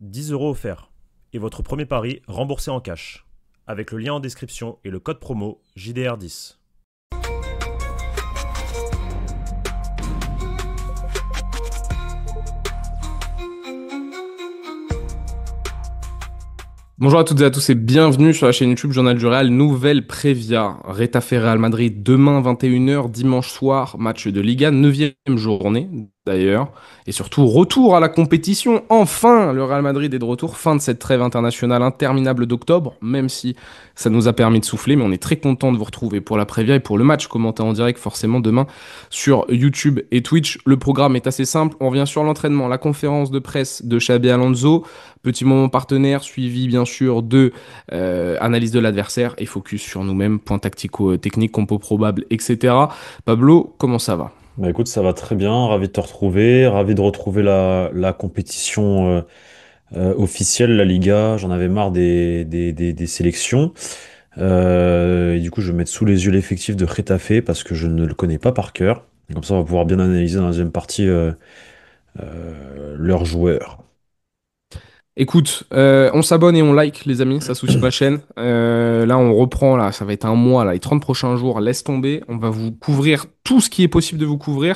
10 € offerts. Et votre premier pari remboursé en cash. Avec le lien en description et le code promo JDR10. Bonjour à toutes et à tous et bienvenue sur la chaîne YouTube Journal du Real, nouvelle Prévia. Rétafé Real Madrid demain 21h, dimanche soir, match de Liga, 9e journée d'ailleurs. Et surtout, retour à la compétition. Enfin, le Real Madrid est de retour, fin de cette trêve internationale interminable d'octobre, même si ça nous a permis de souffler. Mais on est très content de vous retrouver pour la Prévia et pour le match commenté en direct forcément demain sur YouTube et Twitch. Le programme est assez simple, on revient sur l'entraînement, la conférence de presse de Xabi Alonso. Petit moment partenaire, suivi bien sûr de analyse de l'adversaire et focus sur nous-mêmes, points tactico-techniques, compos probables, etc. Pablo, comment ça va? Bah écoute, ça va très bien, ravi de te retrouver, ravi de retrouver la compétition officielle, la Liga. J'en avais marre des sélections. Et du coup, je vais mettre sous les yeux l'effectif de Getafe parce que je ne le connais pas par cœur. Et comme ça, on va pouvoir bien analyser dans la deuxième partie leurs joueurs. Écoute, on s'abonne et on like les amis, ça soutient la chaîne. Là on reprend, là ça va être un mois, là, les 30 prochains jours, laisse tomber. On va vous couvrir tout ce qui est possible de vous couvrir.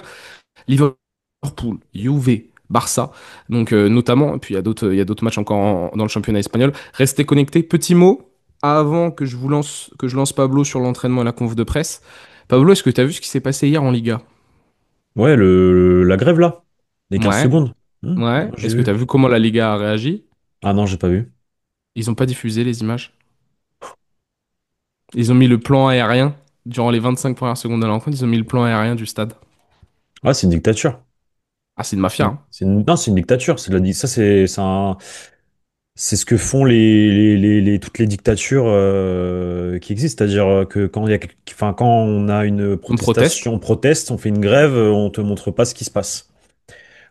Liverpool, Juve, Barça, donc notamment, et puis il y a d'autres matchs encore dans le championnat espagnol. Restez connectés. Petit mot, avant que je lance Pablo sur l'entraînement et la conf de presse. Pablo, est-ce que tu as vu ce qui s'est passé hier en Liga? Ouais, la grève là, les 15 Ouais, secondes. ouais. J'ai Est-ce que tu vu. as vu comment la Liga a réagi? Ah non, j'ai pas vu. Ils ont pas diffusé les images. Ils ont mis le plan aérien. Durant les 25 premières secondes de la rencontre, ils ont mis le plan aérien du stade. Ah, c'est une dictature. Ah, c'est une mafia, hein. Non, c'est une dictature. Ça, c'est ce que font toutes les dictatures qui existent. C'est-à-dire que enfin, quand on a une On proteste. protestation, on proteste, on fait une grève, on te montre pas ce qui se passe.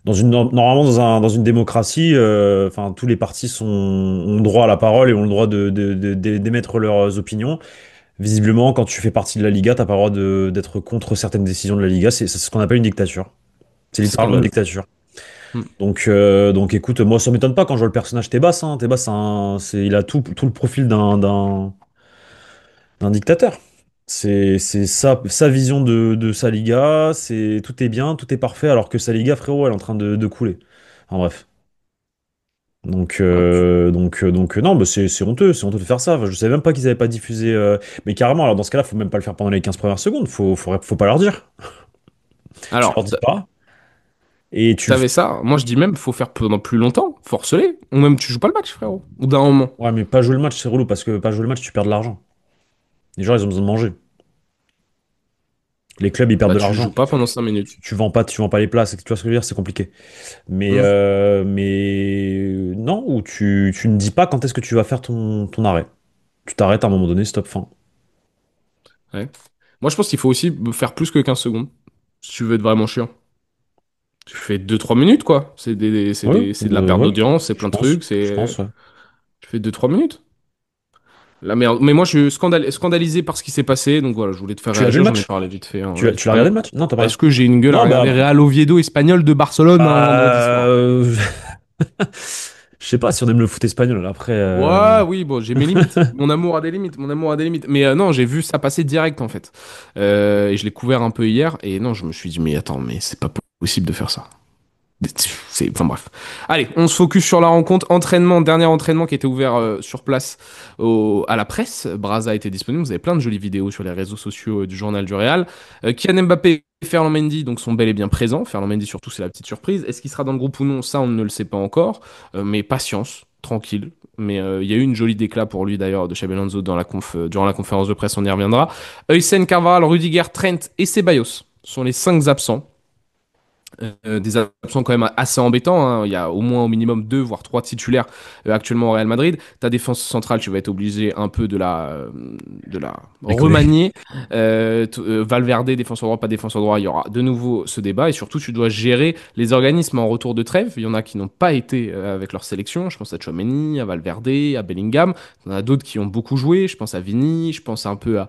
Normalement, dans une démocratie, enfin, tous les partis ont droit à la parole et ont le droit d'émettre leurs opinions. Visiblement, quand tu fais partie de la Liga, t'as pas le droit d'être contre certaines décisions de la Liga. C'est ce qu'on appelle une dictature. C'est littéralement une Scandale. dictature. Hmm. Donc écoute, moi ça m'étonne pas quand je vois le personnage Tebas. Hein. Tebas, il a tout le profil d'un dictateur. C'est sa vision de sa Liga, tout est bien, tout est parfait, alors que sa Liga, frérot, elle est en train de couler. En bref. Ouais, Non, bah, c'est honteux de faire ça. Enfin, je savais même pas qu'ils avaient pas diffusé. Mais carrément, alors dans ce cas-là, faut même pas le faire pendant les 15 premières secondes, faut pas leur dire. Tu leur Alors, dis pas, et tu le fais. t'avais ça. Moi, je dis même, faut faire pendant plus longtemps. Force-les. Ou même, tu joues pas le match, frérot. Ou d'un moment. Ouais, mais pas jouer le match, c'est relou, parce que pas jouer le match, tu perds de l'argent. Les gens, ils ont besoin de manger. Les clubs, ils perdent Bah, de tu joues l'argent. pas pendant 5 minutes. Tu vends pas les places. Tu vois ce que je veux dire? C'est compliqué. Hmm. Mais non, ou tu ne dis pas quand est-ce que tu vas faire ton arrêt. Tu t'arrêtes à un moment donné, stop, fin. Ouais. Moi, je pense qu'il faut aussi faire plus que 15 secondes. Si tu veux être vraiment chiant. Tu fais 2-3 minutes, quoi. Ouais, C'est de la perte ouais, d'audience, c'est plein de trucs. je pense, ouais. Tu fais 2-3 minutes. La merde. Mais moi, je suis scandalisé par ce qui s'est passé. Donc voilà, je voulais te faire Tu l'as vu réagir. le J'en ai match? parlé vite fait en live. Tu l'as regardé le match? Non, t'as pas Est-ce regardé. que j'ai une gueule à Non, regarder bah, Real Oviedo espagnol de Barcelone un vendredi soir? euh, je sais pas si on aime le foot espagnol. Après, Ouais, oui, bon, j'ai mes limites. Mon amour a des limites. Mon amour a des limites. Mais non, j'ai vu ça passer direct en fait. Et je l'ai couvert un peu hier. Et non, je me suis dit, mais attends, mais c'est pas possible de faire ça. Enfin bref. Allez, on se focus sur la rencontre. Entraînement, dernier entraînement qui était ouvert sur place à la presse. Braza était disponible. Vous avez plein de jolies vidéos sur les réseaux sociaux du journal du Real. Kylian Mbappé et Ferland Mendy donc, sont bel et bien présents. Ferland Mendy surtout, c'est la petite surprise. Est-ce qu'il sera dans le groupe ou non? Ça, on ne le sait pas encore. Mais patience, tranquille. Mais il y a eu une jolie déclat pour lui d'ailleurs de Xabi Alonso durant la conférence de presse, on y reviendra. Huysen, Carvalho, Rudiger, Trent et Ceballos sont les 5 absents. Des absents quand même assez embêtants, hein. Il y a au moins au minimum 2 voire 3 titulaires actuellement au Real Madrid. Ta défense centrale, tu vas être obligé un peu de la déconner. remanier. Valverde, défenseur droit, pas défenseur droit, il y aura de nouveau ce débat. Et surtout, tu dois gérer les organismes en retour de trêve. Il y en a qui n'ont pas été avec leur sélection. Je pense à Tchouaméni, à Valverde, à Bellingham. Il y en a d'autres qui ont beaucoup joué. Je pense à Vini, je pense un peu à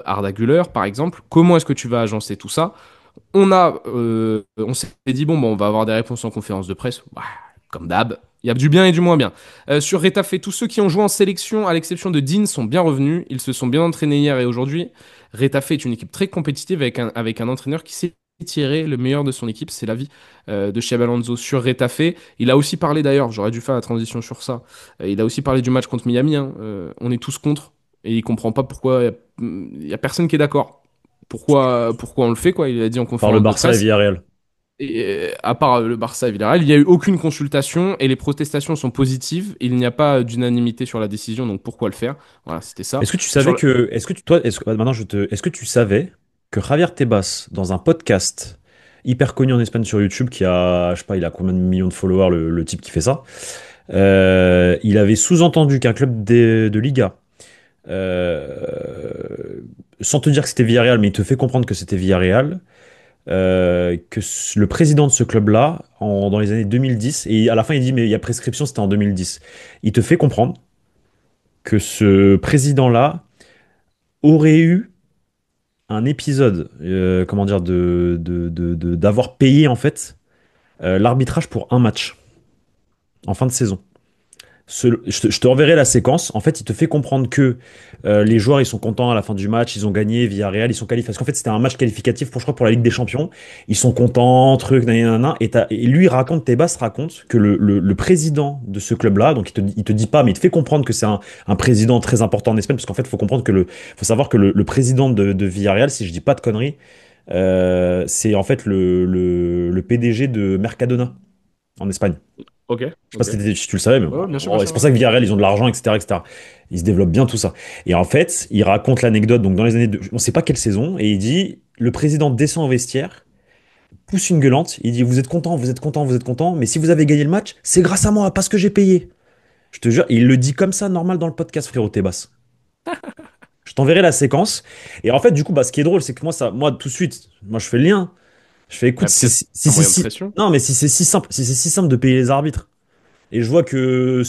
Arda Güler, par exemple. Comment est-ce que tu vas agencer tout ça? On s'est dit, bon, on va avoir des réponses en conférence de presse. Ouais, comme d'hab. Il y a du bien et du moins bien. Sur Retafe, tous ceux qui ont joué en sélection, à l'exception de Dean, sont bien revenus. Ils se sont bien entraînés hier et aujourd'hui. Retafe est une équipe très compétitive avec un entraîneur qui sait tirer le meilleur de son équipe. C'est l'avis de Xabi Alonso sur Retafe. Il a aussi parlé d'ailleurs, j'aurais dû faire la transition sur ça. Il a aussi parlé du match contre Miami, hein. On est tous contre et il comprend pas pourquoi il y a personne qui est d'accord. Pourquoi on le fait, quoi. Il a dit en Par le conférence de Barça et presse. Villarreal. Et, à part le Barça et Villarreal, il n'y a eu aucune consultation et les protestations sont positives. Il n'y a pas d'unanimité sur la décision, donc pourquoi le faire? Voilà, c'était ça. Est-ce que tu Sur savais que, est-ce que tu, toi, est-ce que, maintenant est-ce que tu savais que Javier Tebas, dans un podcast hyper connu en Espagne sur YouTube, qui a, je sais pas, il a combien de millions de followers, le type qui fait ça, il avait sous-entendu qu'un club de Liga, euh, sans te dire que c'était Villarreal, mais il te fait comprendre que c'était Villarreal, le président de ce club-là, dans les années 2010, et à la fin il dit, mais il y a prescription, c'était en 2010, il te fait comprendre que ce président-là aurait eu un épisode, comment dire, d'avoir payé en fait l'arbitrage pour un match en fin de saison. Je te reverrai la séquence. En fait, il te fait comprendre que les joueurs ils sont contents à la fin du match, ils ont gagné Villarreal, ils sont qualifiés. Parce qu'en fait, c'était un match qualificatif pour, je crois, pour la Ligue des Champions. Ils sont contents, truc, nanana, et lui raconte, Tebas raconte que le président de ce club-là, donc il te dit pas, mais il te fait comprendre que c'est un président très important en Espagne, parce qu'en fait, il faut comprendre que faut savoir que le président de Villarreal, si je dis pas de conneries, c'est en fait le PDG de Mercadona en Espagne. Ok, Je sais pas ok. si tu le savais, mais Ouais, bien sûr, bien bon, c'est sûr. pour ça que Villarreal, ils ont de l'argent, etc., etc. Ils se développent bien tout ça. Et en fait, il raconte l'anecdote, donc dans les années, on sait pas quelle saison, et il dit, le président descend au vestiaire, pousse une gueulante, il dit, vous êtes content, vous êtes content, vous êtes content, mais si vous avez gagné le match, c'est grâce à moi, parce que j'ai payé. Je te jure, il le dit comme ça, normal dans le podcast, frérot Tebas. Je t'enverrai la séquence. Et en fait, du coup, bah, ce qui est drôle, c'est que moi, tout de suite, moi, je fais le lien. Je fais, écoute, Bah, peut-être si un c'est moyen de si, pression. non, mais si c'est si simple, si c'est si simple de payer les arbitres, et je vois que,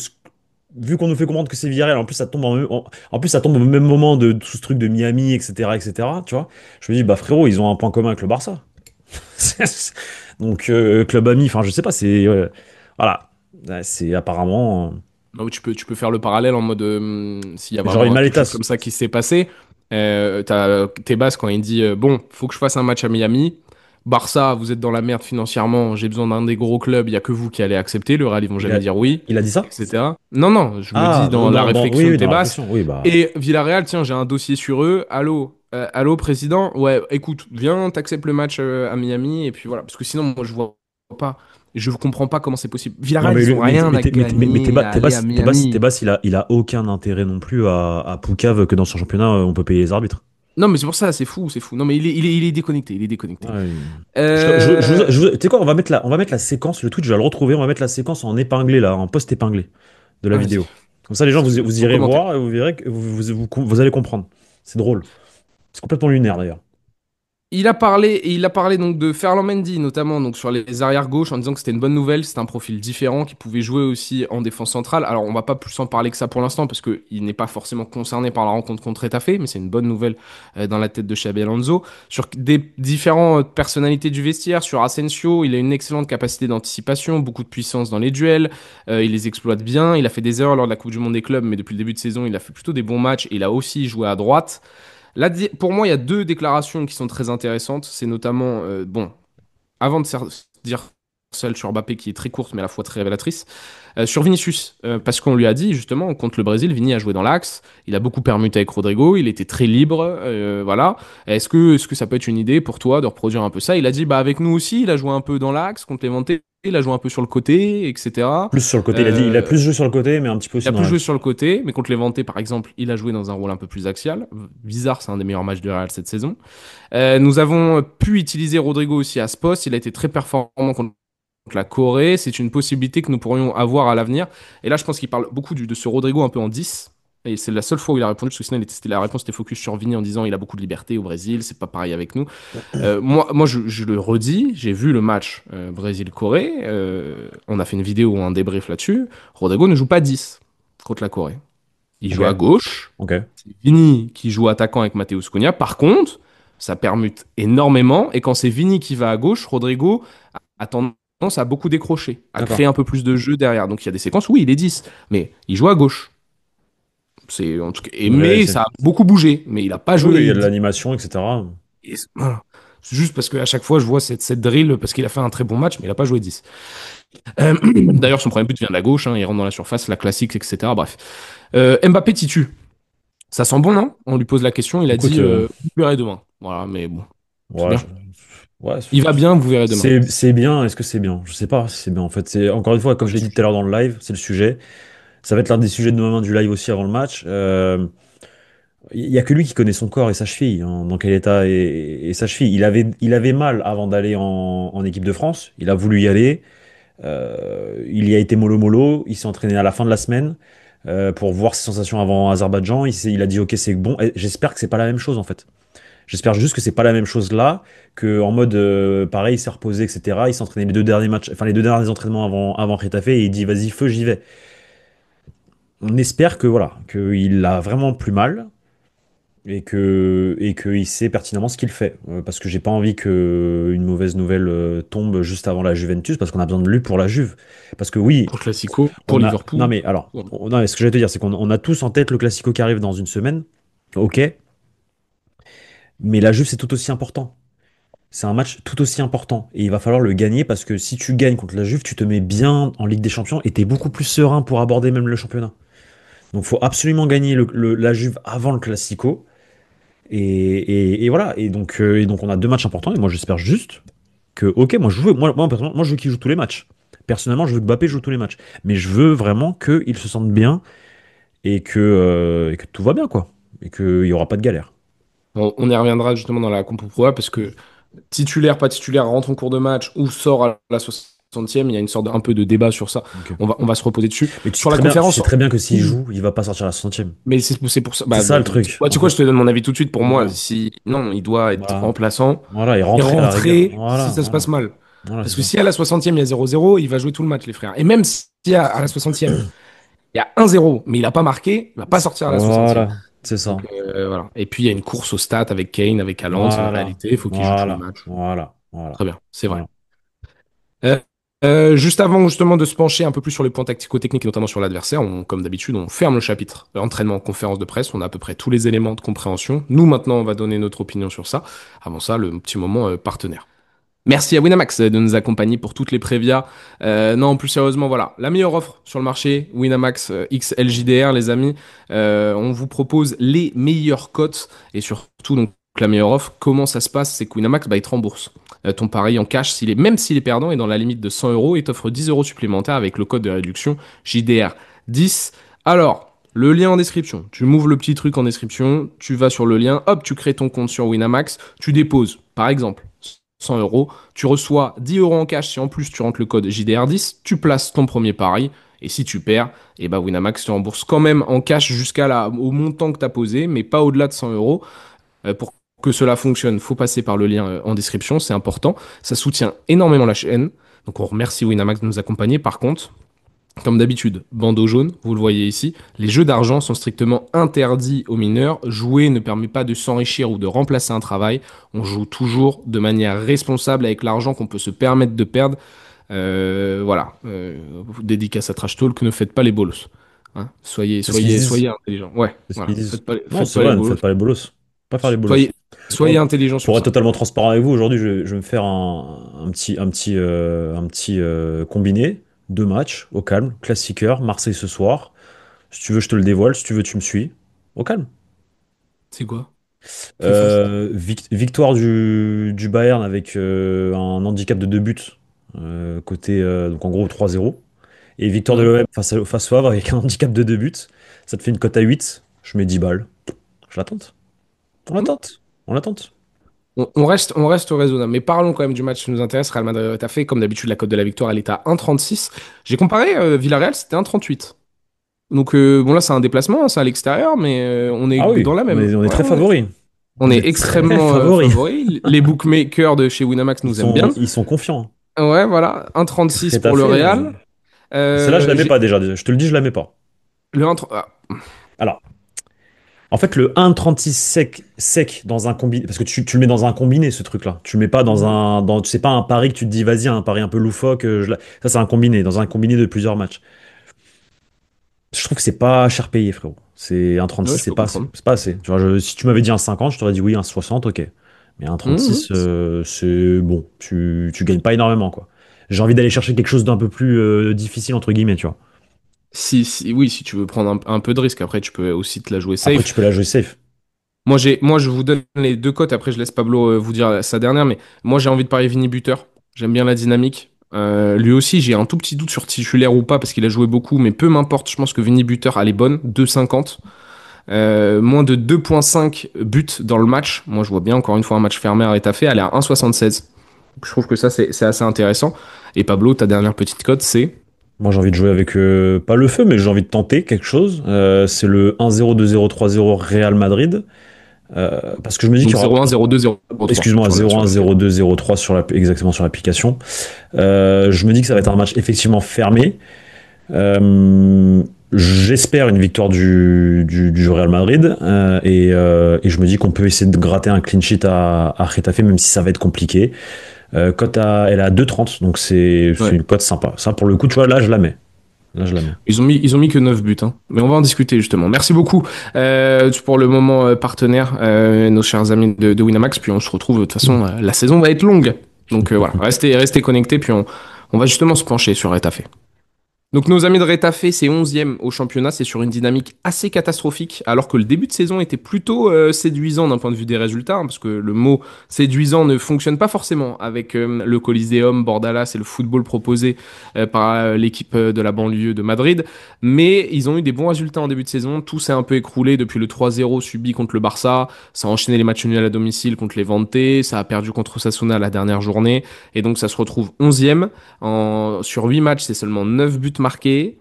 vu qu'on nous fait comprendre que c'est Villarreal, en plus ça tombe en plus ça tombe au même moment de tout ce truc de Miami, etc., etc., tu vois, je me dis, bah frérot, ils ont un point commun avec le Barça. Donc, club ami, enfin, je sais pas, voilà. Ouais, c'est apparemment. Là où tu peux faire le parallèle en mode s'il y a Genre, il vraiment quelque chose Maletas. comme ça qui s'est passé. T'as Tebas quand il dit bon, faut que je fasse un match à Miami. Barça, vous êtes dans la merde financièrement, j'ai besoin d'un des gros clubs, il y a que vous qui allez accepter. Le Real, ils vont Il jamais a, dire oui, il a dit ça? etc. Non, non, je me dis Ah, dans la oui, réflexion de oui, dans la Tebas. réflexion, oui, bah. Et Villarreal, tiens, j'ai un dossier sur eux. Allô, président. Ouais, écoute, viens, t'acceptes le match à Miami et puis voilà. Parce que sinon, moi, je vois pas. Je comprends pas comment c'est possible. Non, Villarreal, ils ont rien à gagner à aller à Miami. Tebas, il a aucun intérêt non plus à Poucave que dans son championnat, on peut payer les arbitres. Non, mais c'est pour ça, c'est fou, c'est fou. Non, mais il est déconnecté, il est déconnecté. Ouais. Euh, Tu sais quoi, on va mettre la séquence, le tweet, je vais le retrouver, on va mettre la séquence en épinglé, là, en post épinglé de la Vas-y, vidéo. Comme ça, les gens, vous en irez commentaire. voir et vous verrez que vous allez comprendre. C'est drôle. C'est complètement lunaire, d'ailleurs. Il a parlé donc de Ferland Mendy, notamment donc sur les arrières gauches, en disant que c'était une bonne nouvelle, c'était un profil différent qui pouvait jouer aussi en défense centrale. Alors, on va pas plus en parler que ça pour l'instant, parce qu'il n'est pas forcément concerné par la rencontre contre Etafé, mais c'est une bonne nouvelle dans la tête de Xabi Alonso. Sur des différentes personnalités du vestiaire, sur Asensio, il a une excellente capacité d'anticipation, beaucoup de puissance dans les duels, il les exploite bien, il a fait des erreurs lors de la Coupe du Monde des clubs, mais depuis le début de saison, il a fait plutôt des bons matchs, et il a aussi joué à droite. Là, pour moi, il y a deux déclarations qui sont très intéressantes. C'est notamment, bon, avant de dire celle sur Mbappé qui est très courte mais à la fois très révélatrice, sur Vinicius, parce qu'on lui a dit justement contre le Brésil, Vini a joué dans l'axe, il a beaucoup permuté avec Rodrigo, il était très libre, voilà. Est-ce que ça peut être une idée pour toi de reproduire un peu ça? Il a dit bah avec nous aussi, il a joué un peu dans l'axe contre Levante, il a joué un peu sur le côté, etc. Plus sur le côté, il a Euh, plus joué sur le côté, mais un petit peu il aussi a dans plus joué l'axe. sur le côté, mais contre Levante, par exemple, il a joué dans un rôle un peu plus axial. Bizarre, c'est un des meilleurs matchs de Real cette saison. Nous avons pu utiliser Rodrigo aussi à ce poste. Il a été très performant contre la Corée. C'est une possibilité que nous pourrions avoir à l'avenir. Et là, je pense qu'il parle beaucoup de ce Rodrigo un peu en 10. Et c'est la seule fois où il a répondu, parce que sinon, la réponse était focus sur Vini en disant il a beaucoup de liberté au Brésil, c'est pas pareil avec nous. Moi je le redis, j'ai vu le match Brésil-Corée. On a fait une vidéo ou un débrief là-dessus. Rodrigo ne joue pas 10 contre la Corée. Il Ok, joue à gauche. ok. C'est Vini qui joue attaquant avec Matheus Cunha. Par contre, ça permute énormément. Et quand c'est Vini qui va à gauche, Rodrigo a tendance à beaucoup décrocher, à D'accord. créer un peu plus de jeu derrière. Donc il y a des séquences, oui, il est 10, mais il joue à gauche. C'est en tout cas, Ouais, mais ça a beaucoup bougé, mais il a pas oui, il y a joué de 10. l'animation, etc. Voilà. C'est juste parce qu'à chaque fois, je vois cette drill parce qu'il a fait un très bon match, mais il a pas joué 10. D'ailleurs, son premier but vient de la gauche, hein, il rentre dans la surface, la classique, etc. Bref. Mbappé titu. Ça sent bon, non? On lui pose la question, il a Écoute, dit vous verrez demain. Voilà, mais bon, c'est ouais, bien. ouais, Il va bien, vous verrez demain. c'est bien. Est-ce que c'est bien? Je sais pas si c'est bien. En fait, c'est encore une fois, comme je l'ai dit tout à l'heure dans le live, c'est le sujet. Ça va être l'un des sujets de demain du live aussi avant le match. Il y a que lui qui connaît son corps et sa cheville, hein, dans quel état est sa cheville. Il avait mal avant d'aller en équipe de France. Il a voulu y aller. Il y a été mollo mollo. Il s'est entraîné à la fin de la semaine pour voir ses sensations avant Azerbaïdjan. Il a dit ok, c'est bon. Et j'espère que c'est pas la même chose en fait. J'espère juste que c'est pas la même chose là, que en mode pareil, il s'est reposé, etc. Il s'est entraîné les deux derniers matchs, enfin les deux derniers entraînements avant Retafe et il dit vas-y feu, j'y vais. On espère que voilà, qu'il a vraiment plus mal et qu'il sait pertinemment ce qu'il fait. Parce que j'ai pas envie que une mauvaise nouvelle tombe juste avant la Juventus, parce qu'on a besoin de lui pour la Juve. Parce que oui, Pour le Classico, pour on a. Non Liverpool. mais alors, non, mais ce que j'allais te dire, c'est qu'on a tous en tête le Classico qui arrive dans une semaine. Ok, mais la Juve c'est tout aussi important. C'est un match tout aussi important et il va falloir le gagner parce que si tu gagnes contre la Juve, tu te mets bien en Ligue des Champions et t'es beaucoup plus serein pour aborder même le championnat. Donc faut absolument gagner la Juve avant le Classico et voilà. Et donc on a deux matchs importants et moi j'espère juste que ok, personnellement, moi je veux qu'il joue tous les matchs. Personnellement, je veux que Mbappé joue tous les matchs, mais je veux vraiment qu'il se sente bien et que tout va bien quoi et qu'il y aura pas de galère. On y reviendra justement dans la compo pro parce que titulaire, pas titulaire, rentre en cours de match ou sort à la 60e, il y a une sorte un peu de débat sur ça. Ok. On va se reposer dessus. Mais Sur la tu conférence, sais très bien que s'il joue, il va pas sortir à la 60e. mais c'est pour ça. C'est Bah, ça le truc. ouais, tu En sais quoi, fait, je te donne mon avis tout de suite. Pour moi, voilà. si non, il doit être Voilà. remplaçant Voilà, et et rentrer à la rigueur. rentrer si Voilà, ça se passe voilà. mal. Voilà, Parce c'est que ça. si à la 60e il y a 0-0, il va jouer tout le match, les frères. Et même si à la 60e il y a 1-0, mais il a pas marqué, il va pas sortir à la 60e. Voilà, c'est ça. Donc voilà. Et puis il y a une course au stat avec Kane, avec Haaland. C'est une Voilà, réalité. Il faut qu'il joue tous les voilà, matchs. voilà, voilà, Très bien, c'est vrai. voilà. Euh, juste avant justement de se pencher un peu plus sur les points tactico-techniques et notamment sur l'adversaire, comme d'habitude, on ferme le chapitre entraînement, conférence de presse. On a à peu près tous les éléments de compréhension. Nous maintenant, on va donner notre opinion sur ça. Avant ça, le petit moment partenaire. Merci à Winamax de nous accompagner pour toutes les prévias. Non, plus sérieusement, voilà, la meilleure offre sur le marché, Winamax XLJDR, les amis. On vous propose les meilleures cotes et surtout donc la meilleure offre. Comment ça se passe? C'est que Winamax, bah, il te rembourse ton pari en cash, même s'il est perdant, et dans la limite de 100 euros, il t'offre 10 euros supplémentaires avec le code de réduction JDR 10. Alors, le lien en description. Tu m'ouvres le petit truc en description, tu vas sur le lien, hop, tu crées ton compte sur Winamax, tu déposes, par exemple, 100 euros, tu reçois 10 euros en cash si en plus tu rentres le code JDR10, tu places ton premier pari, et si tu perds, et bah Winamax te rembourse quand même en cash au montant que tu as posé, mais pas au-delà de 100 euros. Pour que cela fonctionne, faut passer par le lien en description, c'est important. Ça soutient énormément la chaîne. Donc on remercie Winamax de nous accompagner. Par contre, comme d'habitude, bandeau jaune, vous le voyez ici, les jeux d'argent sont strictement interdits aux mineurs. Jouer ne permet pas de s'enrichir ou de remplacer un travail. On joue toujours de manière responsable avec l'argent qu'on peut se permettre de perdre. Voilà. Dédicace à Trash Talk, ne faites pas les bolos. Hein, C'est ce qu'ils disent. soyez intelligents. Ouais, C'est ce voilà. qu'ils disent. Non, Faites c'est pas les vrai, ne bolos. faites pas les bolos. Pas faire les bolos. Soyez Bon, intelligents sur pour être ça. totalement transparent avec vous, aujourd'hui, je vais me faire un petit combiné. Deux matchs, au calme. Classiqueur, Marseille ce soir. Si tu veux, je te le dévoile. Si tu veux, tu me suis. Au calme. C'est quoi? Fais fort. Victoire du Bayern avec un handicap de deux buts. Côté, donc en gros 3-0. Et victoire de Ouais. l'OM face au Havre avec un handicap de deux buts. Ça te fait une cote à 8. Je mets 10 balles. Je l'attente. On Hmm. l'attente. On l'attente. On reste raisonnable. Mais parlons quand même du match qui nous intéresse. Real Madrid a fait, comme d'habitude, la cote de la victoire, elle est à 1,36. J'ai comparé Villarreal, c'était 1,38. Donc bon là c'est un déplacement, hein, c'est à l'extérieur, mais on est Ah oui, dans la même. on est Ouais, très favoris. on On est est très extrêmement favoris. favoris. Les bookmakers de chez Winamax nous aiment bien. Ils sont confiants. Ouais, voilà, 1,36 pour le Rétafé. Real. Celle-là, je la mets J'ai pas déjà. Je te le dis, je la mets pas. le 1,30. Alors, En fait, le 1,36 sec dans un combiné, parce que tu le mets dans un combiné, ce truc-là. Tu le mets pas dans Mhm. c'est pas un pari que tu te dis, vas-y, un pari un peu loufoque. Ça, c'est un combiné, dans un combiné de plusieurs matchs. Je trouve que c'est pas cher payé, frérot. C'est un Ouais, 36, je peux comprendre. c'est pas assez. Tu vois, si tu m'avais dit un 50, je t'aurais dit oui, un 60, ok. Mais un Mhm. 36, c'est bon. Tu gagnes pas énormément, quoi. J'ai envie d'aller chercher quelque chose d'un peu plus difficile, entre guillemets, tu vois. Oui, si tu veux prendre un peu de risque, après tu peux aussi te la jouer Après, safe. tu peux la jouer safe. Moi, je vous donne les deux cotes. Après, je laisse Pablo vous dire sa dernière. Mais moi, j'ai envie de parier Vini buteur. J'aime bien la dynamique. Lui aussi, j'ai un tout petit doute sur titulaire ou pas parce qu'il a joué beaucoup. Mais peu m'importe. Je pense que Vini buteur, elle est bonne. 2,50. Moins de 2,5 buts dans le match. Moi, je vois bien encore une fois un match fermé à Retafe. Elle est à 1,76. Donc, je trouve que ça, c'est assez intéressant. Et Pablo, ta dernière petite cote, c'est. Moi, j'ai envie de jouer avec, pas le feu, mais j'ai envie de tenter quelque chose. C'est le 1-0, 2-0, 3-0 Real Madrid. Parce que je me dis Donc qu'il y aura, 0,1, 0,2, 0,3 excuse-moi, sur sur 0-1, l'appli. 0-2, 0-3 exactement sur l'application. Je me dis que ça va être un match effectivement fermé. J'espère une victoire du Real Madrid et je me dis qu'on peut essayer de gratter un clean sheet à Getafe, même si ça va être compliqué. Elle est à 2,30, donc c'est Ouais. une cote sympa. Ça, pour le coup, tu vois, là, je la mets. Là, je la mets. Ils ont mis que 9 buts, hein. Mais on va en discuter justement. Merci beaucoup pour le moment partenaire, nos chers amis de Winamax. Puis on se retrouve, de toute façon, la saison va être longue. Donc voilà, restez connectés, puis on va justement se pencher sur Retafe. Donc nos amis de Retafe, c'est 11e au championnat, c'est sur une dynamique assez catastrophique, alors que le début de saison était plutôt séduisant d'un point de vue des résultats, hein, parce que le mot séduisant ne fonctionne pas forcément avec le Coliseum, Bordalas et le football proposé par l'équipe de la banlieue de Madrid, mais ils ont eu des bons résultats en début de saison, tout s'est un peu écroulé depuis le 3-0 subi contre le Barça, ça a enchaîné les matchs nuls à domicile contre les Levante, ça a perdu contre Osasuna la dernière journée, et donc ça se retrouve 11e. Sur 8 matchs, c'est seulement 9 buts marqués.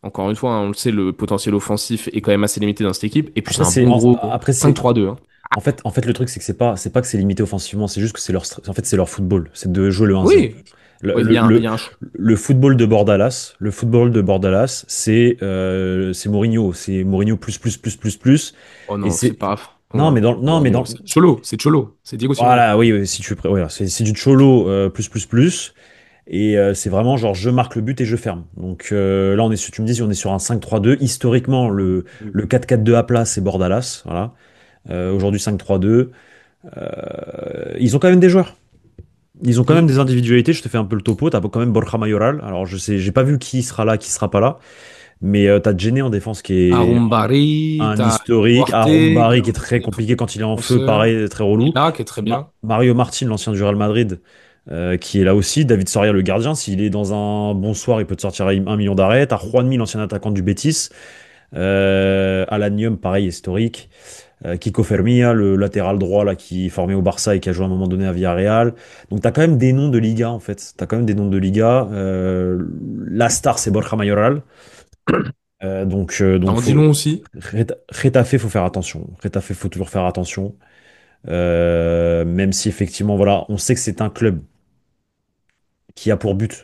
Encore une fois, hein, on le sait, le potentiel offensif est quand même assez limité dans cette équipe. Et puis c'est Après, un bon gros après, 5-3-2, hein. en fait, le truc, c'est que c'est pas que c'est limité offensivement, c'est juste que en fait, c'est leur football. C'est de jouer le 1-0. Oui, Le, ouais, le, il le, y a le football de Bordalas, c'est Mourinho. C'est Mourinho plus, plus, plus, plus, plus. Oh Et non, c'est c'est, pas non, mais Mourinho, c'est Cholo, c'est Diego Simeone. voilà, oui, oui, si tu veux, voilà, c'est du Cholo, plus, plus, plus. Et c'est vraiment genre je marque le but et je ferme. Donc là tu me dis si on est sur un 5-3-2. Historiquement le 4-4-2 à plat c'est Bordalas. Voilà. Aujourd'hui 5-3-2. Ils ont quand même des joueurs. Ils ont quand même Mm. des individualités. Je te fais un peu le topo. T'as quand même Borja Mayoral. Alors je sais, j'ai pas vu qui sera là, qui sera pas là. Mais t'as Djené en défense qui est Arumbari, un t'as historique. Duarte, Aaron qui Barry est qui est un très très, très compliqué quand il est en feu. défenseur. Pareil, très relou. Mina, qui est très bien. Mario Martin, l'ancien du Real Madrid, qui est là aussi. David Soria, le gardien. S'il est dans un bon soir, il peut te sortir 1 million d'arrêts. T'as Juanmi, l'ancien attaquant du Betis. Alan Nium, pareil, historique. Kiko Fermilla, le latéral droit là, qui est formé au Barça et qui a joué à un moment donné à Villarreal. Donc t'as quand même des noms de Liga en fait. T'as quand même des noms de Liga. La star, c'est Borja Mayoral. T'as Donc Andilon aussi. Retafe, faut faire attention. Retafe, faut toujours faire attention. Même si effectivement, voilà, on sait que c'est un club qui a pour but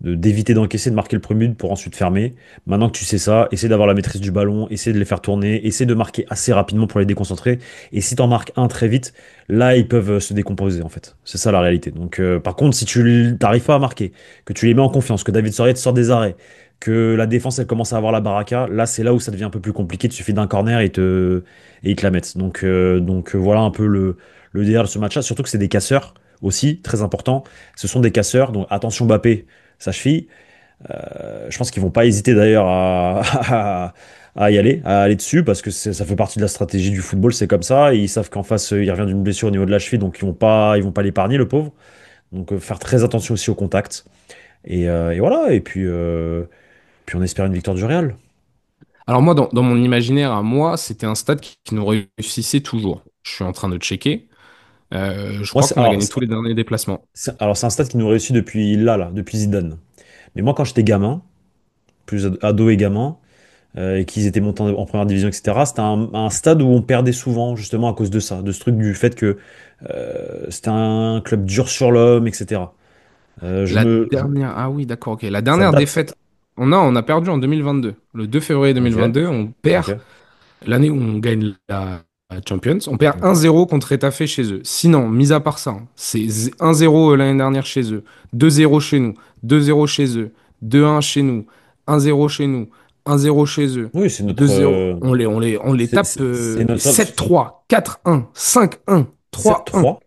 d'éviter d'encaisser, de marquer le premier but pour ensuite fermer. Maintenant que tu sais ça, essaie d'avoir la maîtrise du ballon, essaie de les faire tourner, essaie de marquer assez rapidement pour les déconcentrer. Et si t'en marques un très vite, là, ils peuvent se décomposer, en fait. C'est ça la réalité. Donc, par contre, si tu t'arrives pas à marquer, que tu les mets en confiance, que David Soria te sort des arrêts, que la défense, elle commence à avoir la baraka, là, c'est là où ça devient un peu plus compliqué. Il te suffit d'un corner et ils te la mettent. Donc, voilà un peu le délire de ce match-là. Surtout que c'est des casseurs aussi, très important. Ce sont des casseurs, donc attention Mbappé, sa cheville. Je pense qu'ils vont pas hésiter d'ailleurs à y aller, à aller dessus, parce que ça fait partie de la stratégie du football, c'est comme ça. Et ils savent qu'en face, il revient d'une blessure au niveau de la cheville, donc ils vont pas l'épargner, le pauvre. Donc faire très attention aussi au contact. Et voilà, puis on espère une victoire du Real. Alors moi, dans mon imaginaire à moi, c'était un stade qui nous réussissait toujours. Je suis en train de checker. Je Moi, crois qu'on a gagné tous les derniers déplacements. c'est un stade qui nous réussit depuis là, depuis Zidane. Mais moi, quand j'étais gamin, plus ado et gamin, et qu'ils étaient montés en première division, etc. C'était un stade où on perdait souvent, justement, à cause de ça, de ce truc du fait que c'était un club dur sur l'homme, etc. La dernière, ah oui, d'accord, ok. La Ça dernière date. défaite, on a perdu en 2022. Le 2 février Ok, 2022, on ok. perd L'année où on gagne la Champions, on perd Ok. 1-0 contre Retafe chez eux. Sinon, mis à part ça, hein, c'est 1-0 l'année dernière chez eux, 2-0 chez nous, 2-0 chez eux, 2-1 chez nous, 1-0 chez nous, 1-0 chez eux, Oui, c'est notre. 2-0. On les tape C'est notre. 7-3, 4-1, 5-1, 3-1. 7-3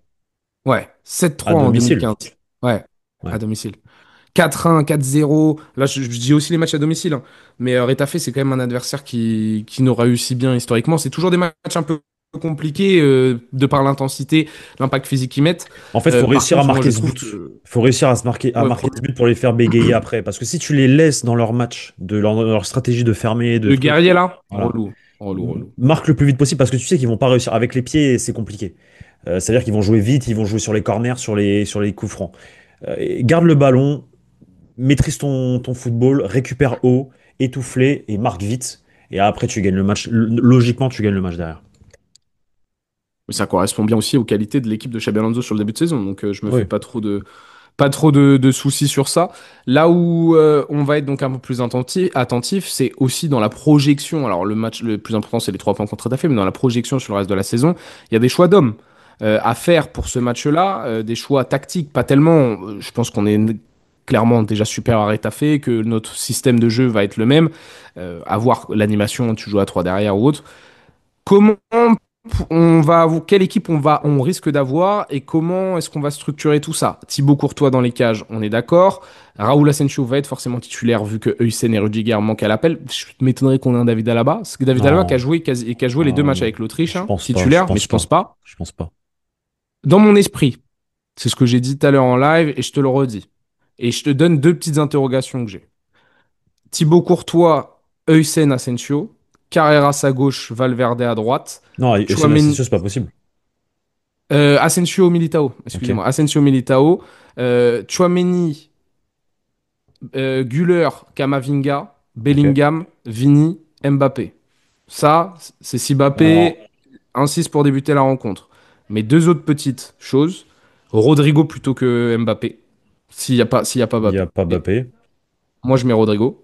Ouais, à 7-3 en domicile. 2015. Ouais, à Ouais. domicile. 4-1, 4-0. Là, je dis aussi les matchs à domicile, hein. Mais Retafe, c'est quand même un adversaire qui nous réussit bien historiquement. C'est toujours des matchs un peu compliqués de par l'intensité, l'impact physique qu'ils mettent. En fait, faut Par réussir à contre, moi, marquer je ce trouve but. que Faut réussir à ouais, marquer ce but pour les faire bégayer après. Parce que si tu les laisses dans leur match, dans leur stratégie de fermer, de le trucs, guerrier là, voilà. relou, relou, relou. Marque le plus vite possible parce que tu sais qu'ils vont pas réussir. Avec les pieds, c'est compliqué. C'est-à-dire qu'ils vont jouer vite, ils vont jouer sur les corners, sur les coups francs. Et garde le ballon, maîtrise ton football, récupère haut, étoufflé et marque vite. Et après, tu gagnes le match. Logiquement, tu gagnes le match derrière. Mais ça correspond bien aussi aux qualités de l'équipe de Xabi Alonso sur le début de saison. Donc, je me fais Oui. pas trop de soucis sur ça. Là où on va être donc un peu plus attentif, c'est aussi dans la projection. Alors le match le plus important, c'est les 3 points contre Etafé, mais dans la projection sur le reste de la saison, il y a des choix d'hommes à faire pour ce match-là, des choix tactiques, pas tellement. Je pense qu'on est clairement déjà super à Etafé, que notre système de jeu va être le même. À voir l'animation, tu joues à 3 derrière ou autre. Comment quelle équipe on risque d'avoir et comment est-ce qu'on va structurer tout ça? Thibaut Courtois dans les cages, on est d'accord. Raúl Asensio va être forcément titulaire vu que Huysen et Rudiger manquent à l'appel. Je m'étonnerais qu'on ait un David Alaba. Parce que David Alaba qui a Non, joué, qui a joué les 2 matchs non, avec l'Autriche, je hein, pense pas, je titulaire, mais pense je pense pas, pas. je pense pas. Dans mon esprit, c'est ce que j'ai dit tout à l'heure en live et je te le redis. Et je te donne 2 petites interrogations que j'ai. Thibaut Courtois, Huysen, Asensio. Carreras à gauche, Valverde à droite. Non, Essien Chouameni, Asensio, c'est pas possible. Asensio Militao, Ok, excusez-moi. Asensio Militao. Tchouaméni, Güler, Kamavinga, ok. Bellingham, Vini, Mbappé. Ça, c'est si Alors, Mbappé insiste pour débuter la rencontre. Mais 2 autres petites choses. Rodrigo plutôt que Mbappé. S'il y a pas il n'y a Mbappé. pas Et Mbappé. moi, je mets Rodrigo.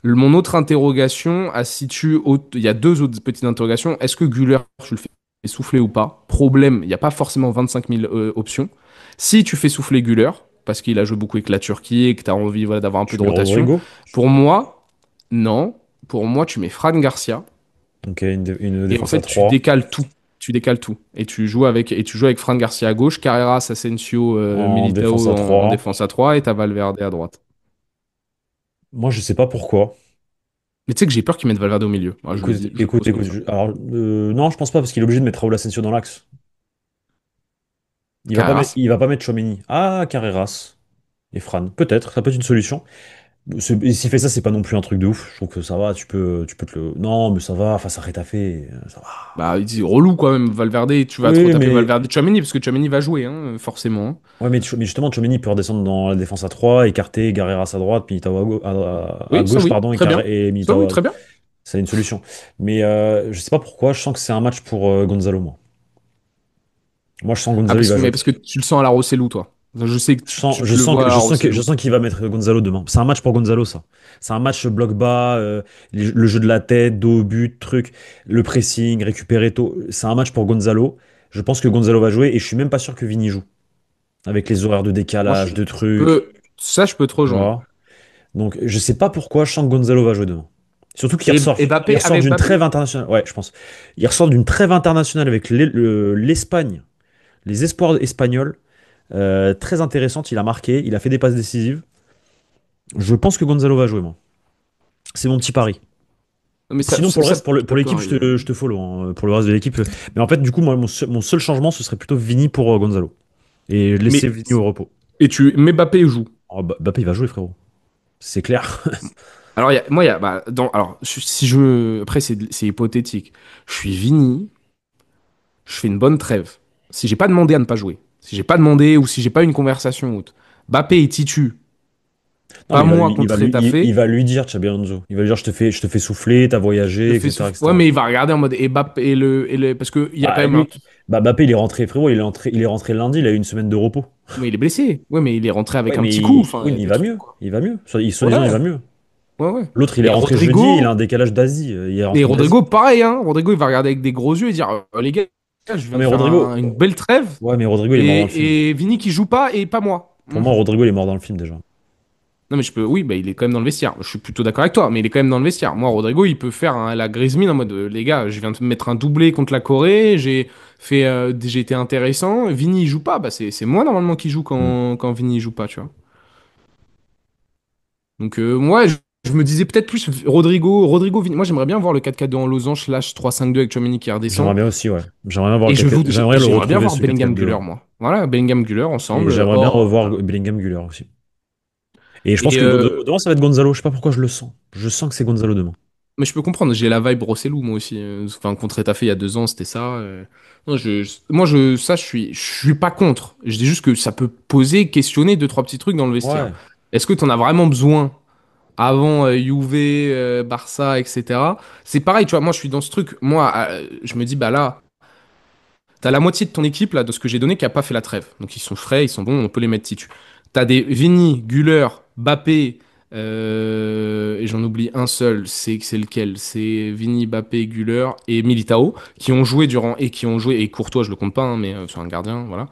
Mon autre interrogation, il y a 2 autres petites interrogations. Est-ce que Güler, tu le fais souffler ou pas? Problème, il n'y a pas forcément 25 000 options. Si tu fais souffler Güler, parce qu'il a joué beaucoup avec la Turquie et que tu as envie voilà, d'avoir un peu Tu de mets rotation, Rodrigo. pour moi, non. Pour moi, tu mets Fran Garcia Ok, une et en défense à fait, tu 3 décales tout. Tu décales tout. Et tu joues avec Fran Garcia à gauche, Carreras, Asensio, en défense Militao à en 3. défense à 3 et t'as Valverde à droite. Moi, je sais pas pourquoi. Mais tu sais que j'ai peur qu'ils mettent Valverde au milieu. Moi, je le Écoute, dis, je le écoute, pose comme écoute. ça. Alors, non, je pense pas parce qu'il est obligé de mettre Raúl Asensio dans l'axe. Carreras. Il va pas mettre Tchouaméni. Ah, Carreras et Fran. Peut-être, ça peut être une solution. Et s'il fait ça, c'est pas non plus un truc de ouf. Je trouve que ça va, tu peux te le. Non, mais ça va, face à Retafe, ça va. Bah, il dit relou quand même, Valverde. Tu vas trop Oui, taper mais. Valverde Tchouaméni parce que Tchouaméni va jouer, hein, forcément, hein. Ouais, mais justement, Tchouaméni peut redescendre dans la défense à 3, écarter Carreras à droite, puis Militao à Oui, ça gauche, oui, pardon, très bien. et Ça Militao oui, très bien. c'est une solution. Mais je sais pas pourquoi, je sens que c'est un match pour Gonzalo, moi. Moi, je sens Ah, Gonzalo, il parce va que, mais jouer. parce que tu le sens à la Rossellou, toi. Je sais que tu le vois à la Je Rossellou. sens qu'il va mettre Gonzalo demain. C'est un match pour Gonzalo, ça. C'est un match bloc bas, le jeu de la tête, dos au but, truc, le pressing, récupérer tôt. C'est un match pour Gonzalo. Je pense que Gonzalo va jouer et je suis même pas sûr que Vini joue. Avec les horaires de Moi, décalage, de trucs, ça, je peux te tu rejoindre. vois. Donc, je sais pas pourquoi je sens que Gonzalo va jouer demain. Surtout Et il Mbappé, ressort avec d'une trêve Mbappé? internationale. Ouais, je pense. Il ressort d'une trêve internationale avec l'Espagne, les espoirs espagnols. Très intéressante, il a marqué, il a fait des passes décisives. Je pense que Gonzalo va jouer, moi. C'est mon petit pari. Mais Sinon, pour le reste, je suis pour l'équipe, d'accord. je te follow, hein. Pour le reste de l'équipe. Mais en fait, du coup, moi, mon seul changement, ce serait plutôt Vini pour Gonzalo. Et laisser Mais, Vini au repos. mais Mbappé joue. Oh, Mbappé, il va jouer, frérot. C'est clair. Alors, bah, alors, après, c'est hypothétique. Je suis Vini, je fais une bonne trêve. Si j'ai pas demandé à ne pas jouer, si j'ai pas demandé ou si j'ai pas eu une conversation ou autre, Mbappé est titu, Non, mais pas moi contre il Etafé, va lui dire, Xabi Alonso. Il va lui dire, je te fais souffler, t'as voyagé, etc., ouais, etc. mais il va regarder en mode et Mbappé parce que il y a quand Bah, même un. Mbappé, il est rentré, frérot, il est rentré lundi, il a eu une semaine de repos. Mais il est blessé. Ouais, mais il est rentré Ouais, avec un mais petit coup. Enfin, oui, il y mais a il des va trucs, mieux. quoi. Il va mieux. Soi-disant, il va Ouais. mieux. Ouais, ouais. L'autre, il est Et rentré jeudi, il a Rodrigo, un décalage d'Asie. Il est et rentré d'Asie. Rodrigo, pareil, hein. Rodrigo, il va regarder avec des gros yeux et dire, les gars, je Non, viens de mais faire Rodrigo, une belle trêve, ouais, mais Rodrigo, il est mort dans le film. et Vini qui joue pas et pas moi. Pour moi, Rodrigo, il est mort dans le film déjà. Non, mais oui, bah, il est quand même dans le vestiaire. Je suis plutôt d'accord avec toi, mais il est quand même dans le vestiaire. Moi, Rodrigo, il peut faire la grise mine en mode, les gars, je viens de mettre un doublé contre la Corée, j'ai été intéressant. Vini, il joue pas, bah, c'est moi normalement qui joue Mm. quand Vini, il joue pas, tu vois. Donc, moi, je me disais peut-être plus Rodrigo, Vini. Moi, j'aimerais bien voir le 4-4-2 en losange slash 3-5-2 avec Tchouaméni qui redescend. J'aimerais bien aussi, ouais. J'aimerais bien voir Et le 4-4. J'aimerais le j'aimerais bien retrouver, voir ce Bellingham 4-4-2, Güler, ouais. moi. Voilà, Bellingham Güler Et ensemble. j'aimerais bien revoir Bellingham Güler aussi. Et je pense Et, que demain, ça va être Gonzalo. Je sais pas pourquoi je le sens. Je sens que c'est Gonzalo demain. mais je peux comprendre, j'ai la vibe Rossellou, moi aussi. Enfin, contre Etafé, il y a 2 ans, c'était ça. Non, ça, je suis pas contre. Je dis juste que ça peut poser, questionner deux, trois petits trucs dans le vestiaire. Ouais. Est-ce que tu en as vraiment besoin avant Juve, Barça, etc. C'est pareil, tu vois, moi, je suis dans ce truc. Moi, je me dis, bah là, t'as la moitié de ton équipe, là, de ce que j'ai donné, qui a pas fait la trêve. Donc, ils sont frais, ils sont bons, on peut les mettre titu. T'as des Vini, Güler, Bappé, et j'en oublie un seul, c'est lequel? C'est Vini, Bappé, Güler et Militao, qui ont joué et Courtois, je le compte pas, hein, mais c'est un gardien, voilà,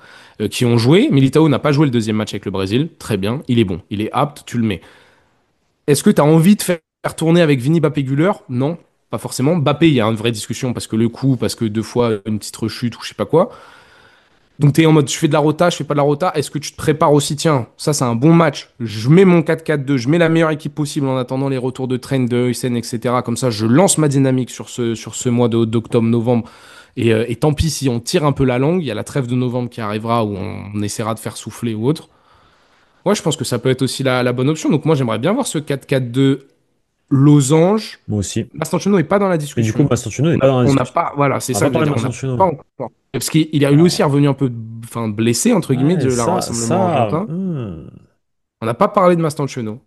qui ont joué. Militao n'a pas joué le deuxième match avec le Brésil, très bien, il est bon, il est apte, tu le mets. Est-ce que t'as envie de faire tourner avec Vini, Bappé, Güler? Non, pas forcément. Bappé, il y a une vraie discussion parce que le coup, parce que 2 fois une petite rechute ou je sais pas quoi. Donc tu es en mode, je fais de la rota, je fais pas de la rota. Est-ce que tu te prépares aussi, tiens, ça c'est un bon match. Je mets mon 4-4-2, je mets la meilleure équipe possible en attendant les retours de train de Hussein, etc. Comme ça, je lance ma dynamique sur ce mois d'octobre-novembre. Et tant pis si on tire un peu la langue, il y a la trêve de novembre qui arrivera où on essaiera de faire souffler ou autre. Ouais, je pense que ça peut être aussi la bonne option. Donc moi, j'aimerais bien voir ce 4-4-2 losange. Moi aussi. Mastantuono n'est pas dans la Mais du coup, discussion. Mastantuono n'est pas dans la On n'a discussion. pas, voilà, c'est On va ça pas que je veux parler de dire. On n'a Mastantuono. pas encore. Parce qu'il a lui aussi revenu un peu, enfin, blessé entre guillemets Ouais, de la rassemblement argentin. On n'a pas parlé de Mastantuono.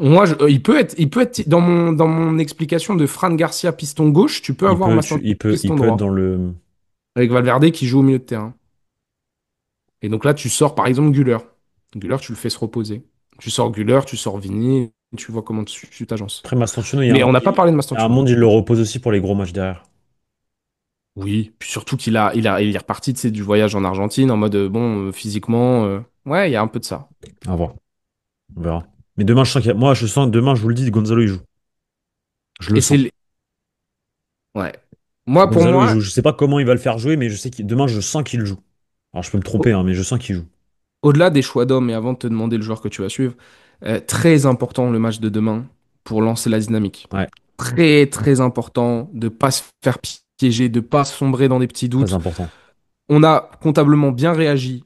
Moi, il peut être dans mon explication de Fran Garcia piston gauche. Tu peux avoir Mastantuono Il piston peut être droit dans le. avec Valverde qui joue au milieu de terrain. Et donc là, tu sors par exemple Güler. Güler, tu le fais se reposer. Tu sors Güler, tu sors Vini, tu vois comment tu t'agences. Après, Mastantuono, Mais on n'a pas parlé de il y a un Mastantuono. monde, il le repose aussi pour les gros matchs derrière. Oui, puis surtout il est reparti du voyage en Argentine en mode bon, physiquement, ouais, il y a un peu de ça. À voir. On verra. Mais demain, je sens moi, je sens que demain, je vous le dis, Gonzalo, il joue. Je le Et c'est. sens. Ouais. Moi, pour Gonzalo, il moi, joue. Je sais pas comment il va le faire jouer, mais je sais que demain, je sens qu'il joue. Alors, je peux me tromper, hein, mais je sens qu'il joue. au-delà des choix d'hommes et avant de te demander le joueur que tu vas suivre, très important le match de demain pour lancer la dynamique. Ouais, Très, très important de pas se faire piéger, de pas sombrer dans des petits très doutes. important. On a comptablement bien réagi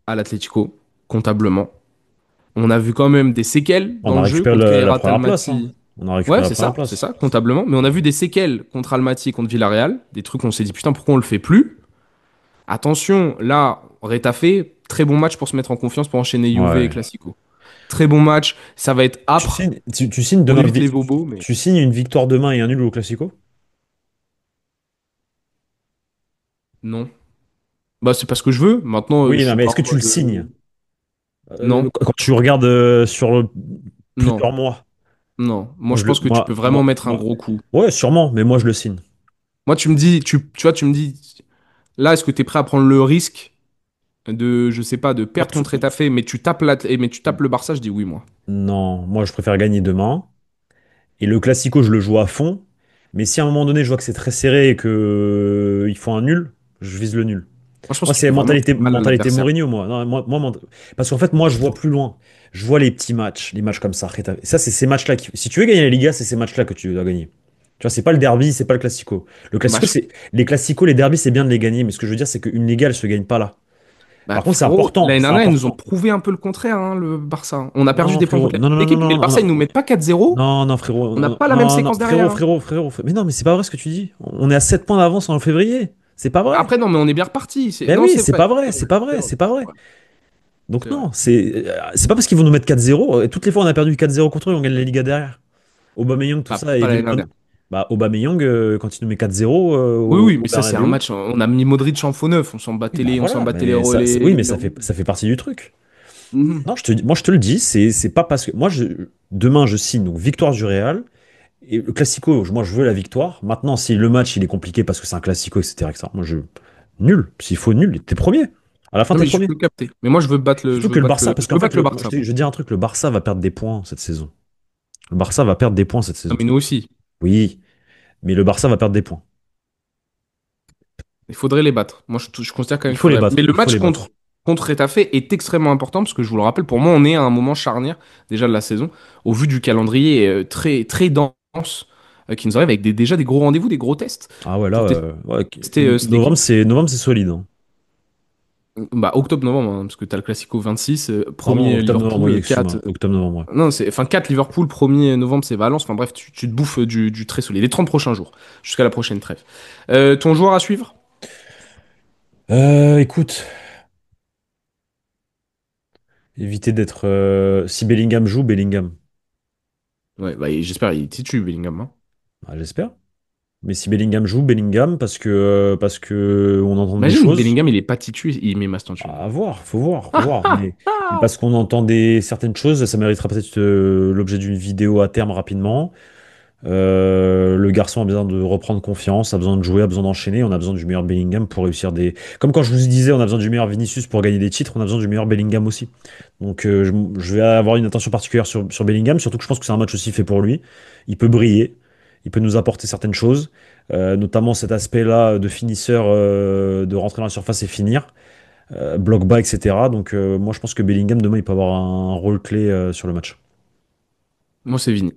à l'Atlético, comptablement. On a vu quand même des séquelles On dans a le jeu récupéré contre la Kairat première place, hein. Almaty. On a récupéré Ouais, la première c'est place. ça, comptablement. Mais on a vu des séquelles contre Almaty et contre Villarreal, des trucs où on s'est dit putain, pourquoi on le fait plus? Attention, là, Retafe, très bon match pour se mettre en confiance pour enchaîner Juve et Ouais. Classico. Très bon match, ça va être âpre, Tu signes on demain, évite les bobos, mais tu signes une victoire demain et un nul au Classico? non. Bah, c'est pas ce que je veux. Maintenant, je Oui, non, suis mais pas est-ce que en tu le mode. signes? Non, Quand tu regardes non, plusieurs mois. non. Moi, Moi, je pense que tu peux vraiment mettre un gros coup. Ouais, sûrement, mais moi, je le signe. Moi, tu me dis, tu vois, tu me dis, là, est-ce que tu es prêt à prendre le risque de, je sais pas, de Moi, perdre contre Retafe, mais tu tapes le Barça, je dis oui, moi. non, moi, je préfère gagner demain. Et le Classico, je le joue à fond. Mais si à un moment donné, je vois que c'est très serré et que il faut un nul, je vise le nul. Moi, je pense Moi, que tu c'est peux vraiment faire mal à mentalité l'adversaire. Mourinho, moi. Non, parce qu'en fait, moi, je vois plus loin. Je vois les petits matchs, les matchs comme ça. Ça, c'est ces matchs-là si tu veux gagner la Liga, c'est ces matchs-là que tu dois gagner. Tu vois, c'est pas le derby, c'est pas le Classico. Le Bah, Classico, les Classicos, les derbys, c'est bien de les gagner. Mais ce que je veux dire, c'est qu'une Liga, elle se gagne pas là. Bah, Par contre, c'est frérot, important. l'année C'est dernière, ils nous ont important. prouvé un peu le contraire, hein, le Barça. On a perdu Non, des points frérot. contre Non, non, non, non, l'équipe, mais le non, Barça, non. ils nous mettent pas 4-0. Non, non, frérot. On n'a Non, pas la même non, non, séquence derrière, hein. Mais non, mais c'est pas vrai ce que tu dis. On est à 7 points d'avance en février. C'est pas vrai. Après, non, mais on est bien reparti. Ben Non, oui, c'est c'est vrai. pas vrai, C'est c'est vrai. pas C'est vrai, vrai. c'est pas vrai. Ouais, Donc c'est vrai. non, c'est pas parce qu'ils vont nous mettre 4-0. Toutes les fois on a perdu 4-0 contre eux, on gagne la Liga derrière. Aubameyang, tout Bah, ça, et pas l'année dernière. bah, Aubameyang, quand il nous met 4-0 Oui, au oui, mais ça, c'est un Bernabéu. match. On a mis Modric en faux neuf. Oui, bah On s'en voilà, battait mais les oui, mais les- ça fait partie du truc. Mhm. Non, moi je te le dis, c'est pas parce que demain je signe donc victoire du Real et le Classico, moi je veux la victoire. Maintenant, si le match il est compliqué parce que c'est un Classico, etc., moi je nul. S'il faut nul, t'es premier. À la fin, Non, t'es mais je premier. peux le capter. Mais moi, je veux battre le, je Surtout veux que le battre Barça, le, parce je qu'en veux fait, battre le Barça. je vais dire un truc, le Barça va perdre des points cette saison. Le Barça va perdre des points cette Non, saison. mais nous aussi. Oui, mais le Barça va perdre des points. Il faudrait les battre. Moi, je considère quand même Il qu'il faut les faudrait. Mais battre, le il faut match les battre. contre Retafe est extrêmement important parce que je vous le rappelle, pour moi, on est à un moment charnière déjà de la saison, au vu du calendrier très, très dense qui nous arrive avec déjà des gros rendez-vous, des gros tests Ah ouais, là, pour ouais, tester cette équipe. novembre, c'est solide, hein. Bah, octobre-novembre, hein, parce que tu as le Classico 26, Pardon, premier octobre-novembre, oui, Liverpool, 4. excuse-moi. Octobre-novembre, ouais. Non, enfin 4 Liverpool, premier novembre, c'est Valence. Enfin bref, tu te bouffes du très solide. Les 30 prochains jours, jusqu'à la prochaine trêve. Ton joueur à suivre? Écoute, éviter d'être. Si Bellingham joue, Bellingham. Ouais, bah, j'espère il titube Bellingham, hein. Ah, j'espère. Mais si Bellingham joue, Bellingham, parce que on entend des Imagine, choses. Bellingham, il est pas titu, il met Mastantuono. À voir, faut voir, faut voir. Mais parce qu'on entend certaines choses, ça méritera peut-être l'objet d'une vidéo à terme rapidement. Le garçon a besoin de reprendre confiance, a besoin de jouer, a besoin d'enchaîner. On a besoin du meilleur Bellingham pour réussir des. Comme quand je vous disais, on a besoin du meilleur Vinicius pour gagner des titres, on a besoin du meilleur Bellingham aussi. Donc je vais avoir une attention particulière sur Bellingham, surtout que je pense que c'est un match aussi fait pour lui. Il peut briller, il peut nous apporter certaines choses, notamment cet aspect-là de finisseur, de rentrer dans la surface et finir, bloc bas, etc. Donc moi je pense que Bellingham demain il peut avoir un rôle clé sur le match. Moi, c'est Vini.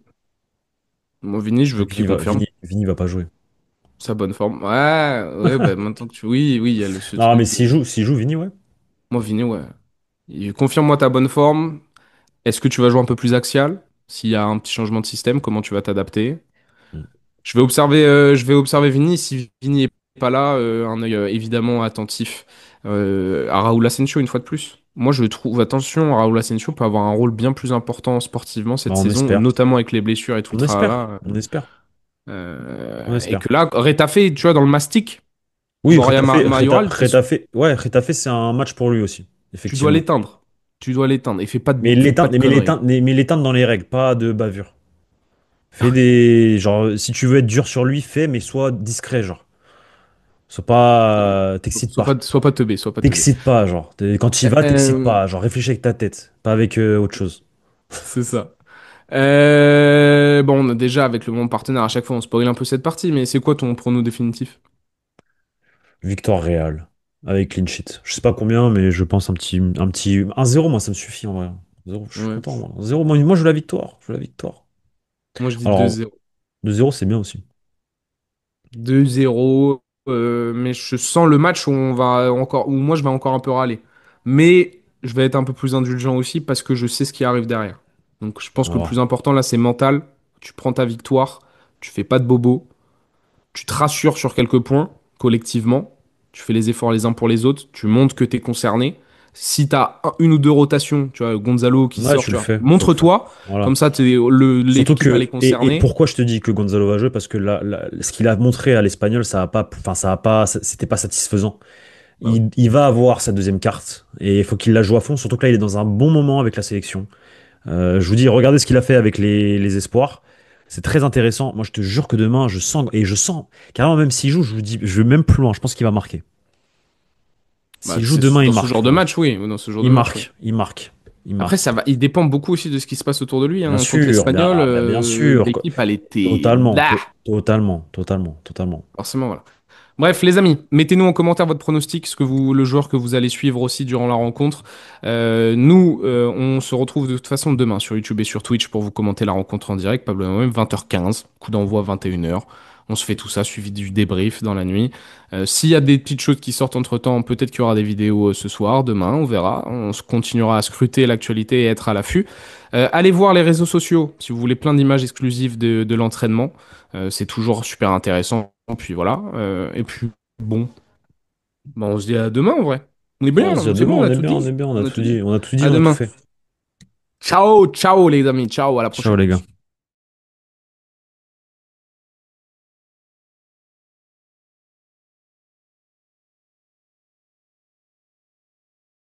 Moi, Vini, je veux qu'il confirme Vini va pas jouer. sa bonne forme. Ouais, ouais, bah maintenant que tu. Oui, oui, il y a ce Non, mais truc. s'il joue, Vini, ouais. Moi, Vini, ouais. Confirme-moi ta bonne forme. Est-ce que tu vas jouer un peu plus axial? S'il y a un petit changement de système, comment tu vas t'adapter? Mm. Je vais observer Vini. Si Vini est pas là, un œil évidemment attentif à Raúl Asensio une fois de plus. Moi, je trouve, attention, Raúl Asensio peut avoir un rôle bien plus important sportivement Bah, cette on saison, espère. notamment avec les blessures et tout le On espère. tralala. On espère. Et On espère. que là, Retafe, tu vois, dans le mastic, Oui, Borja Mayoral, Ouais, Retafe, c'est un match pour lui aussi, tu dois effectivement. l'éteindre. Tu dois l'éteindre. Et Mais fais pas l'éteindre, de conneries. mais l'éteindre dans les règles, pas de bavure. Fais Ah, genre, si tu veux être dur sur lui, fais, mais sois discret, genre. Sois pas, t'excites pas. sois pas teubé, sois pas teubé. T'excites pas, genre. Quand tu y vas, t'excites Euh, pas. Genre, réfléchis avec ta tête, pas avec autre chose. c'est ça. Bon, déjà, avec le bon partenaire, à chaque fois, on spoil un peu cette partie, mais c'est quoi ton prono définitif? Victoire réelle, avec clean sheet. Je sais pas combien, mais je pense un petit 1-0, moi, ça me suffit en vrai. 0, je suis Ouais. content, moi. 0, moi, je veux la victoire. Je veux la victoire. Moi, je dis Alors, 2-0. 2-0, c'est bien aussi. 2-0, mais je sens le match où moi, je vais encore un peu râler. Mais je vais être un peu plus indulgent aussi parce que je sais ce qui arrive derrière. Donc, je pense On que va le voir. plus important, là, c'est mental. Tu prends ta victoire, tu fais pas de bobo. Tu te rassures sur quelques points collectivement, tu fais les efforts les uns pour les autres, tu montres que tu es concerné. Si tu as une ou deux rotations, tu vois, Gonzalo qui Ouais, sort, tu tu le vois, fais. Faut le faire. montre-toi, Voilà. comme ça Surtout l'équipe elle est et concernée. pourquoi je te dis que Gonzalo va jouer? Parce que ce qu'il a montré à l'Espagnol, c'était pas satisfaisant. Bah oui. Il va avoir sa deuxième carte et il faut qu'il la joue à fond. Surtout que là, il est dans un bon moment avec la sélection. Je vous dis, regardez ce qu'il a fait avec les espoirs. C'est très intéressant. Moi, je te jure que demain, je sens, carrément, même s'il joue, je vous dis, je vais même plus loin. Je pense qu'il va marquer. Bah, S'il joue demain, il dans ce marque genre de pour moi. match, oui. Ou dans ce genre Il de match, oui. marque, il marque, il Après, marque. il dépend beaucoup aussi de ce qui se passe autour de lui, Bien hein. Contre sûr, l'Espagnol, bien sûr, quoi. l'équipe, elle était Totalement, là. totalement, totalement, totalement. Forcément, voilà. Bref, les amis, mettez-nous en commentaire votre pronostic, le joueur que vous allez suivre aussi durant la rencontre. Nous, on se retrouve de toute façon demain sur YouTube et sur Twitch pour vous commenter la rencontre en direct, Pablo et moi-même, 20h15, coup d'envoi 21h. On se fait tout ça, suivi du débrief dans la nuit. S'il y a des petites choses qui sortent entre-temps, peut-être qu'il y aura des vidéos ce soir, demain, on verra. Continuera à scruter l'actualité et être à l'affût. Allez voir les réseaux sociaux si vous voulez plein d'images exclusives de l'entraînement. C'est toujours super intéressant. Puis voilà. Et puis, bon, bah, on se dit à demain en vrai. On est Ouais, bien, on se dit à c'est demain, bon, on on a est tout bien, on dit. est bien, on a On a tout tout dit. dit, on a tout dit, À on a tout demain. fait. Ciao, ciao les amis. Ciao, à la Ciao prochaine. les gars.